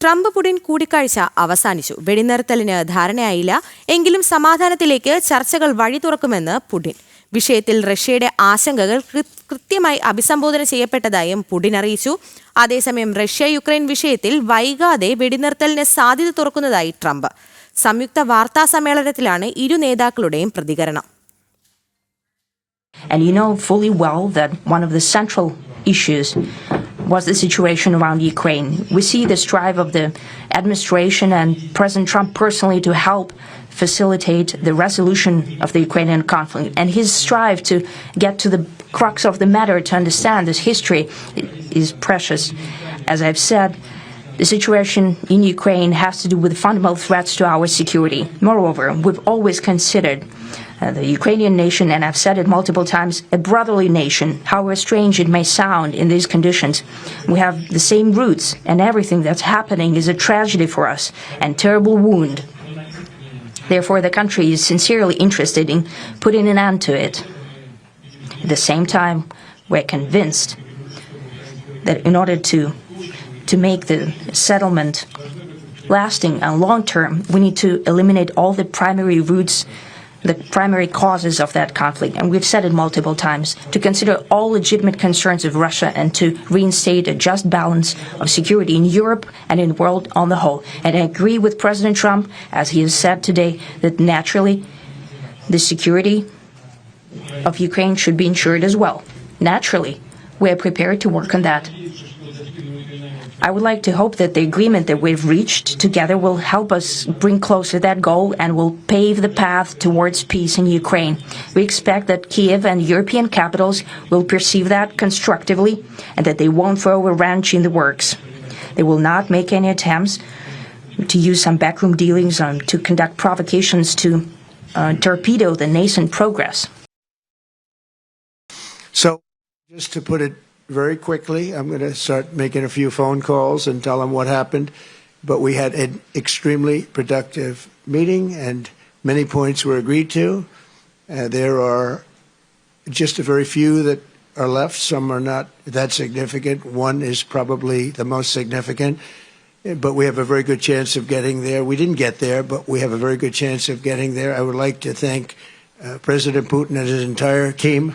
Trump Putin കൂടിക്കാഴ്ച അവസാനിച്ചു. വെടിനിർത്തലിന് ധാരണയായില്ല, എങ്കിലും സമാധാനത്തിലേക്ക് ചർച്ചകൾ വഴി തുറക്കുമെന്ന് പുടിൻ. വിഷയത്തിൽ റഷ്യയുടെ ആശങ്കകൾ കൃത്യമായി അഭിസംബോധന ചെയ്യപ്പെട്ടതായും പുടിൻ അറിയിച്ചു. അതേസമയം റഷ്യ യുക്രൈൻ വിഷയത്തിൽ വൈകാതെ വെടിനിർത്തലിന് സാധ്യത തുറക്കുന്നതായി ട്രംപ്. സംയുക്ത വാർത്താ സമ്മേളനത്തിലാണ് ഇരു നേതാക്കളുടെയും പ്രതികരണം. And you know fully well that one of the central issues was the situation around Ukraine. We see the strive of the administration and President Trump personally to help facilitate the resolution of the Ukrainian conflict. And his strive to get to the crux of the matter, to understand this history, is precious. As I've said, the situation in Ukraine has to do with fundamental threats to our security. Moreover, we've always considered the Ukrainian nation, and I've said it multiple times, a brotherly nation, however strange it may sound in these conditions. We have the same roots, and everything that's happening is a tragedy for us and terrible wound. Therefore, the country is sincerely interested in putting an end to it. At the same time, we're convinced that in order to make the settlement lasting and long-term, we need to eliminate all the primary roots, the primary causes of that conflict. And we've said it multiple times, to consider all legitimate concerns of Russia and to reinstate a just balance of security in Europe and in the world on the whole. And I agree with President Trump, as he has said today, that naturally the security of Ukraine should be ensured as well. Naturally, we are prepared to work on that. I would like to hope that the agreement that we've reached together will help us bring closer that goal and will pave the path towards peace in Ukraine. We expect that Kiev and European capitals will perceive that constructively and that they won't throw a wrench in the works. They will not make any attempts to use some backroom dealings to conduct provocations to torpedo the nascent progress. So, just to put it very quickly, I'm going to start making a few phone calls and tell them what happened. But we had an extremely productive meeting and many points were agreed to. There are just a very few that are left. Some are not that significant. One is probably the most significant. But we have a very good chance of getting there. We didn't get there, but we have a very good chance of getting there. I would like to thank President Putin and his entire team,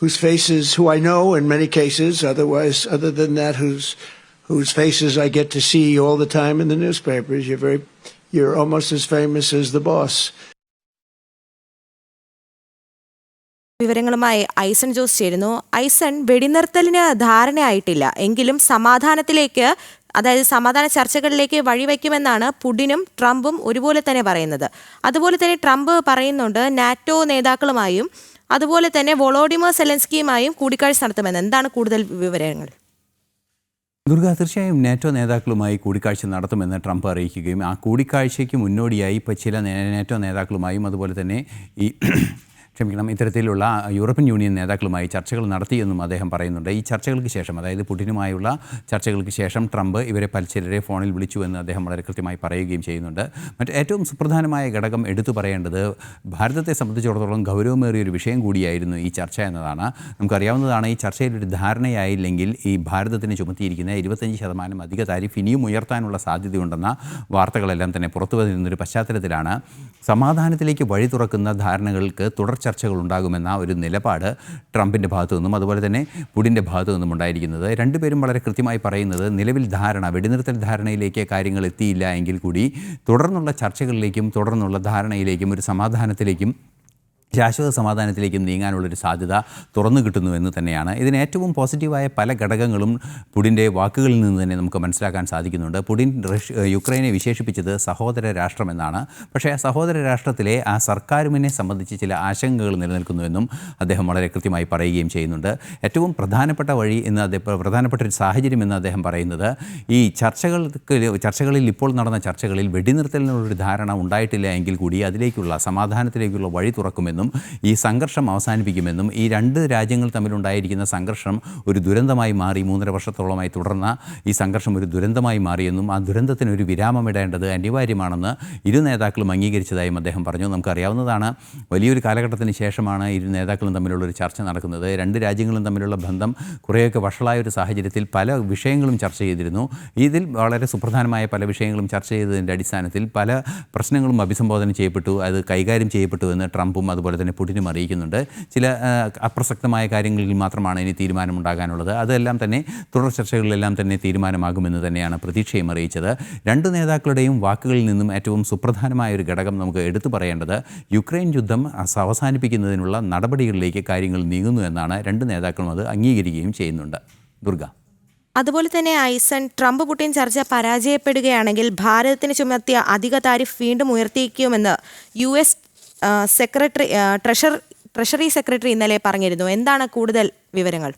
whose faces, who I know in many cases, otherwise, other than that, whose faces I get to see all the time in the newspapers. You're almost as famous as the boss. വിവരങ്ങളുമായി ഐസൺ ജോസ് ചേരുന്നു. ഐസൺ, വെടിനിർത്തലിന് ധാരണയായിട്ടില്ല, എങ്കിലും സമാധാനത്തിലേക്ക്, അതായത് സമാധാന ചർച്ചകളിലേക്ക് വഴിവെക്കുമെന്നാണ് പുടിനും ട്രംപും ഒരുപോലെ തന്നെ പറയുന്നത്. അതുപോലെ തന്നെ ട്രംപ് പറയുന്നുണ്ട് നാറ്റോ നേതാക്കളുമായും അതുപോലെ തന്നെ വോളോഡിമർ സെലൻസ്കിയുമായും കൂടിക്കാഴ്ച നടത്തുമെന്ന്. എന്താണ് കൂടുതൽ വിവരങ്ങൾ? ദുർഗ, തീർച്ചയായും നാറ്റോ നേതാക്കളുമായി കൂടിക്കാഴ്ച നടത്തുമെന്ന് ട്രംപ് അറിയിക്കുകയും ആ കൂടിക്കാഴ്ചയ്ക്ക് മുന്നോടിയായി ഇപ്പോൾ ചില നാറ്റോ നേതാക്കളുമായും അതുപോലെ തന്നെ ഇത്തരത്തിലുള്ള യൂറോപ്യൻ യൂണിയൻ നേതാക്കളുമായി ചർച്ചകൾ നടത്തിയെന്നും അദ്ദേഹം പറയുന്നുണ്ട്. ഈ ചർച്ചകൾക്ക് ശേഷം, അതായത് പുടിനുമായുള്ള ചർച്ചകൾക്ക് ശേഷം ട്രംപ് ഇവരെ ചിലരെ ഫോണിൽ വിളിച്ചു എന്ന് അദ്ദേഹം വളരെ കൃത്യമായി പറയുകയും ചെയ്യുന്നുണ്ട്. ഏറ്റവും സുപ്രധാനമായ ഘടകം എടുത്തു പറയേണ്ടത് ഭാരതത്തെ സംബന്ധിച്ചിടത്തോളം ഗൗരവമേറിയൊരു വിഷയം കൂടിയായിരുന്നു ഈ ചർച്ച എന്നതാണ്. നമുക്കറിയാവുന്നതാണ്, ഈ ചർച്ചയിലൊരു ധാരണയായില്ലെങ്കിൽ ഈ ഭാരതത്തിന് ചുമത്തിയിരിക്കുന്ന 25% അധിക താരിഫ് ഇനിയും ഉയർത്താനുള്ള സാധ്യതയുണ്ടെന്ന വാർത്തകളെല്ലാം തന്നെ പുറത്തു വരുന്നൊരു പശ്ചാത്തലത്തിലാണ് സമാധാനത്തിലേക്ക് വഴി തുറക്കുന്ന ധാരണകൾക്ക് തുടർ ചർച്ചകൾ ഉണ്ടാകുമെന്ന ഒരു നിലപാട് ട്രംപിൻ്റെ ഭാഗത്തു നിന്നും അതുപോലെ തന്നെ പുടിൻ്റെ ഭാഗത്തു നിന്നും ഉണ്ടായിരിക്കുന്നത്. രണ്ടുപേരും വളരെ കൃത്യമായി പറയുന്നത്, നിലവിൽ വെടിനിർത്തൽ ധാരണയിലേക്ക് കാര്യങ്ങൾ എത്തിയില്ല എങ്കിൽ കൂടി തുടർന്നുള്ള ചർച്ചകളിലേക്കും തുടർന്നുള്ള ധാരണയിലേക്കും ഒരു സമാധാനത്തിലേക്കും ശാശ്വത സമാധാനത്തിലേക്കും നീങ്ങാനുള്ളൊരു സാധ്യത തുറന്നു കിട്ടുന്നുവെന്ന് തന്നെയാണ്. ഇതിന് ഏറ്റവും പോസിറ്റീവായ പല ഘടകങ്ങളും പുടിൻ്റെ വാക്കുകളിൽ നിന്ന് തന്നെ നമുക്ക് മനസ്സിലാക്കാൻ സാധിക്കുന്നുണ്ട്. പുടിൻ യുക്രൈനെ വിശേഷിപ്പിച്ചത് സഹോദര രാഷ്ട്രമെന്നാണ്. പക്ഷേ ആ സഹോദര രാഷ്ട്രത്തിലെ ആ സർക്കാരിനെ സംബന്ധിച്ച് ചില ആശങ്കകൾ നിലനിൽക്കുന്നുവെന്നും അദ്ദേഹം വളരെ കൃത്യമായി പറയുകയും ചെയ്യുന്നുണ്ട്. ഏറ്റവും പ്രധാനപ്പെട്ട ഒരു സാഹചര്യം എന്ന് അദ്ദേഹം പറയുന്നത്, ഈ ചർച്ചകളിൽ ഇപ്പോൾ നടന്ന ചർച്ചകളിൽ വെടിനിർത്തലിനുള്ളൊരു ധാരണ ഉണ്ടായിട്ടില്ല എങ്കിൽ കൂടി അതിലേക്കുള്ള സമാധാനത്തിലേക്കുള്ള വഴി തുറക്കുമെന്നും പരിഹരിക്കുമെന്നും ഈ സംഘർഷം അവസാനിപ്പിക്കുമെന്നും ഈ രണ്ട് രാജ്യങ്ങൾ തമ്മിലുണ്ടായിരിക്കുന്ന സംഘർഷം ഒരു ദുരന്തമായി മാറി 3.5 വർഷത്തോളമായി തുടർന്ന ഈ സംഘർഷം ഒരു ദുരന്തമായി മാറിയെന്നും ആ ദുരന്തത്തിന് ഒരു വിരാമമിടേണ്ടത് അനിവാര്യമാണെന്ന് ഇരു നേതാക്കളും അംഗീകരിച്ചതായും അദ്ദേഹം പറഞ്ഞു. നമുക്കറിയാവുന്നതാണ്, വലിയൊരു കാലഘട്ടത്തിന് ശേഷമാണ് ഇരു നേതാക്കളും തമ്മിലുള്ളൊരു ചർച്ച നടക്കുന്നത്. രണ്ട് രാജ്യങ്ങളും തമ്മിലുള്ള ബന്ധം കുറേയൊക്കെ വഷളായ ഒരു സാഹചര്യത്തിൽ പല വിഷയങ്ങളും ചർച്ച ചെയ്തിരുന്നു. ഇതിൽ വളരെ സുപ്രധാനമായ പല വിഷയങ്ങളും ചർച്ച ചെയ്തതിൻ്റെ അടിസ്ഥാനത്തിൽ പല പ്രശ്നങ്ങളും അഭിസംബോധന ചെയ്യപ്പെട്ടു, അത് കൈകാര്യം ചെയ്യപ്പെട്ടു എന്ന് ട്രംപും അതുപോലെ തന്നെ പുടിനും അറിയിക്കുന്നുണ്ട്. ചില അപ്രസക്തമായ കാര്യങ്ങളിൽ മാത്രമാണ് ഇനി തീരുമാനമുണ്ടാകാനുള്ളത്. അതെല്ലാം തന്നെ തുടർ ചർച്ചകളിലെല്ലാം തന്നെ തീരുമാനമാകുമെന്ന് തന്നെയാണ് പ്രതീക്ഷയും അറിയിച്ചത്. രണ്ട് നേതാക്കളുടെയും വാക്കുകളിൽ നിന്നും ഏറ്റവും സുപ്രധാനമായ ഒരു ഘടകം നമുക്ക് എടുത്തു പറയേണ്ടത് യുക്രൈൻ യുദ്ധം അവസാനിപ്പിക്കുന്നതിനുള്ള നടപടികളിലേക്ക് കാര്യങ്ങൾ നീങ്ങുന്നു എന്നാണ്. രണ്ട് നേതാക്കളും അത് അംഗീകരിക്കുകയും ചെയ്യുന്നുണ്ട്. ദുർഗ. അതുപോലെ തന്നെ ഐസൻ, ട്രംപ് പുടിൻ ചർച്ച പരാജയപ്പെടുകയാണെങ്കിൽ ഭാരതത്തിന് ചുമത്തിയ അധിക താരിഫ് വീണ്ടും ഉയർത്തിയേക്കുമെന്ന് US ട്രഷറി സെക്രട്ടറി ഇന്നലെ പറഞ്ഞിരുന്നു. എന്താണ് കൂടുതൽ വിവരങ്ങൾ?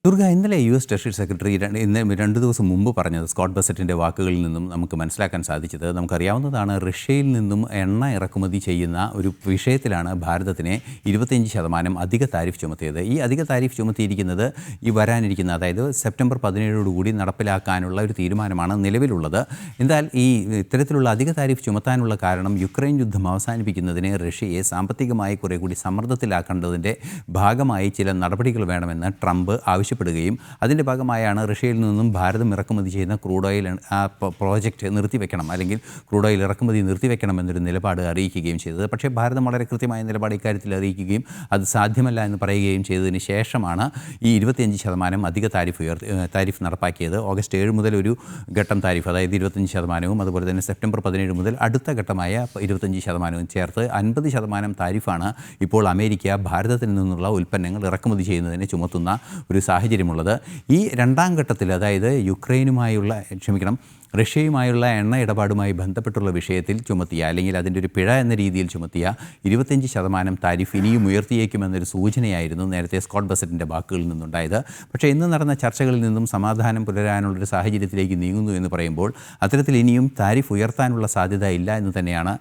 ദുർഗ, ഇന്നലെ US ട്രഷറി സെക്രട്ടറി ഇന്ന് 2 ദിവസം മുമ്പ് പറഞ്ഞത് സ്കോട്ട് ബെസറ്റിൻ്റെ വാക്കുകളിൽ നിന്നും നമുക്ക് മനസ്സിലാക്കാൻ സാധിച്ചത്, നമുക്കറിയാവുന്നതാണ്, റഷ്യയിൽ നിന്നും എണ്ണ ഇറക്കുമതി ചെയ്യുന്ന ഒരു വിഷയത്തിലാണ് ഭാരതത്തിന് 25% അധിക താരിഫ് ചുമത്തിയത്. ഈ അധിക താരിഫ് ചുമത്തിയിരിക്കുന്നത് ഈ വരാനിരിക്കുന്ന, അതായത് സെപ്റ്റംബർ 17 നടപ്പിലാക്കാനുള്ള ഒരു തീരുമാനമാണ് നിലവിലുള്ളത്. എന്നാൽ ഈ ഇത്തരത്തിലുള്ള അധിക താരിഫ് ചുമത്താനുള്ള കാരണം യുക്രൈൻ യുദ്ധം അവസാനിപ്പിക്കുന്നതിന് റഷ്യയെ സാമ്പത്തികമായി കുറെ കൂടി സമ്മർദ്ദത്തിലാക്കേണ്ടതിൻ്റെ ഭാഗമായി ചില നടപടികൾ വേണമെന്ന് ട്രംപ് ആവശ്യപ്പെടുകയും അതിൻ്റെ ഭാഗമായാണ് റഷ്യയിൽ നിന്നും ഭാരതം ഇറക്കുമതി ചെയ്യുന്ന ക്രൂഡ് ഓയിൽ പ്രോജക്റ്റ് നിർത്തിവെക്കണം, അല്ലെങ്കിൽ ക്രൂഡ് ഓയിൽ ഇറക്കുമതി നിർത്തിവെക്കണം എന്നൊരു നിലപാട് അറിയിക്കുകയും ചെയ്തത്. പക്ഷേ ഭാരതം വളരെ കൃത്യമായ നിലപാട് ഇക്കാര്യത്തിൽ അറിയിക്കുകയും അത് സാധ്യമല്ല എന്ന് പറയുകയും ചെയ്തതിന് ശേഷമാണ് ഈ 25% അധിക താരിഫ് നടപ്പാക്കിയത്. ഓഗസ്റ്റ് 7 മുതൽ ഒരു ഘട്ടം താരിഫ്, അതായത് 25%, അതുപോലെ തന്നെ സെപ്റ്റംബർ 17 മുതൽ അടുത്ത ഘട്ടമായ 25% ചേർത്ത് 50% താരിഫാണ് ഇപ്പോൾ അമേരിക്ക ഭാരതത്തിൽ നിന്നുള്ള ഉൽപ്പന്നങ്ങൾ ഇറക്കുമതി ചെയ്യുന്നതിന് ചുമത്തുന്ന ഒരു സാഹചര്യമുള്ളത്. ഈ രണ്ടാം ഘട്ടത്തിൽ, അതായത് റഷ്യയുമായുള്ള എണ്ണ ഇടപാടുമായി ബന്ധപ്പെട്ടുള്ള വിഷയത്തിൽ ചുമത്തിയ, അല്ലെങ്കിൽ അതിൻ്റെ ഒരു പിഴ എന്ന രീതിയിൽ ചുമത്തിയ 25% താരിഫ് ഇനിയും ഉയർത്തിയേക്കുമെന്നൊരു സൂചനയായിരുന്നു നേരത്തെ സ്കോട്ട് ബെസറ്റിൻ്റെ വാക്കുകളിൽ നിന്നുണ്ടായത്. പക്ഷേ ഇന്ന് നടന്ന ചർച്ചകളിൽ നിന്നും സമാധാനം പുലരാനുള്ളൊരു സാഹചര്യത്തിലേക്ക് നീങ്ങുന്നു എന്ന് പറയുമ്പോൾ അത്തരത്തിൽ ഇനിയും താരിഫ് ഉയർത്താനുള്ള സാധ്യത ഇല്ല എന്ന് തന്നെയാണ്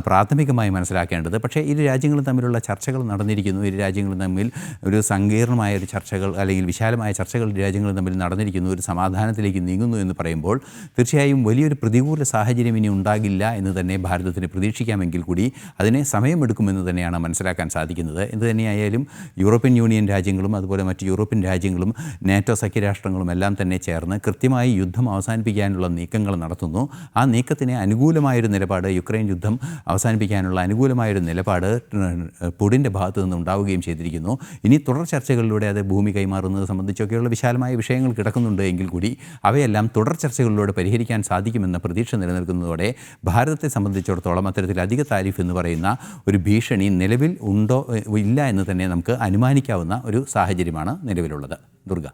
പ്രാഥമികമായി മനസ്സിലാക്കേണ്ടത്. പക്ഷേ ഇരു രാജ്യങ്ങളും തമ്മിലുള്ള ചർച്ചകൾ നടന്നിരിക്കുന്നു. ഇരു രാജ്യങ്ങളും തമ്മിൽ ഒരു സങ്കീർണമായ ഒരു ചർച്ചകൾ, അല്ലെങ്കിൽ വിശാലമായ ചർച്ചകൾ രാജ്യങ്ങളും തമ്മിൽ നടന്നിരിക്കുന്നു. ഒരു സമാധാനത്തിലേക്ക് നീങ്ങുന്നു എന്ന് പറയുമ്പോൾ തീർച്ചയായും വലിയൊരു പ്രതികൂല സാഹചര്യം ഇനി ഉണ്ടാകില്ല എന്ന് തന്നെ ഭാരതത്തിന് പ്രതീക്ഷിക്കാമെങ്കിൽ കൂടി അതിനെ സമയമെടുക്കുമെന്ന് തന്നെയാണ് മനസ്സിലാക്കാൻ സാധിക്കുന്നത്. എന്ത് തന്നെയായാലും യൂറോപ്യൻ യൂണിയൻ രാജ്യങ്ങളും അതുപോലെ മറ്റ് യൂറോപ്യൻ രാജ്യങ്ങളും നാറ്റോ സഖ്യരാഷ്ട്രങ്ങളും എല്ലാം തന്നെ ചേർന്ന് കൃത്യമായി യുദ്ധം അവസാനിപ്പിക്കാനുള്ള നീക്കങ്ങൾ നടത്തുന്നു. ആ നീക്കത്തിന് അനുകൂലമായൊരു നിലപാട്, യുക്രൈൻ യുദ്ധം അവസാനിപ്പിക്കാനുള്ള അനുകൂലമായൊരു നിലപാട് പുടിൻ്റെ ഭാഗത്തു നിന്ന് ഉണ്ടാവുകയും ചെയ്തിരിക്കുന്നു. ഇനി തുടർ ചർച്ചകളിലൂടെ അത് ഭൂമി കൈമാറുന്നത് സംബന്ധിച്ചൊക്കെയുള്ള വിശാലമായ വിഷയങ്ങൾ കിടക്കുന്നുണ്ട് എങ്കിൽ കൂടി അവയെല്ലാം തുടർ ചർച്ചകളിലൂടെ പരിഹരിക്കാൻ സാധിക്കുമെന്ന പ്രതീക്ഷ നിലനിൽക്കുന്നതോടെ ഭാരതത്തെ സംബന്ധിച്ചിടത്തോളം അത്തരത്തിൽ അധിക താരിഫ് എന്ന് പറയുന്ന ഒരു ഭീഷണി നിലവിൽ ഉണ്ടോ ഇല്ല എന്ന് തന്നെ നമുക്ക് അനുമാനിക്കാവുന്ന ഒരു സാഹചര്യമാണ് നിലവിലുള്ളത്. ദുർഗ.